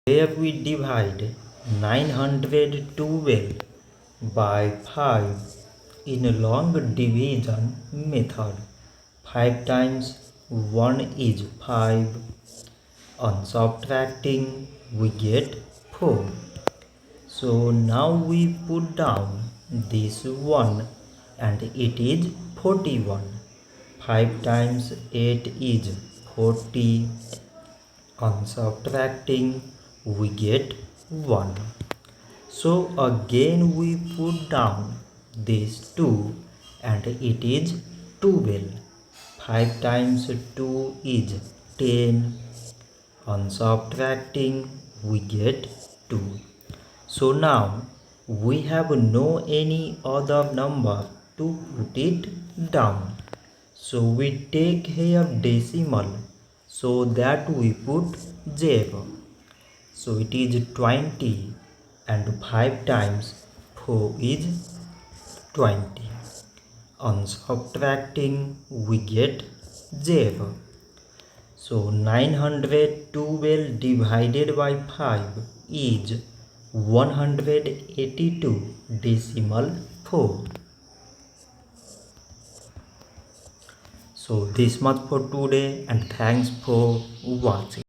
Where we divide 912 by 5 in a long division method. 5 times 1 is 5. On subtracting we get 4. So now we put down this 1 and it is 41. 5 times 8 is 40. On subtracting we get 1. So again we put down this 2 and it is 12. 5 times 2 is 10. On subtracting we get 2. So now we have no any other number to put it down. So we take here decimal so that we put 0. So it is 20 and 5 times 4 is 20. On subtracting we get 0. So 912 divided by 5 is 182 decimal 4. So this much for today and thanks for watching.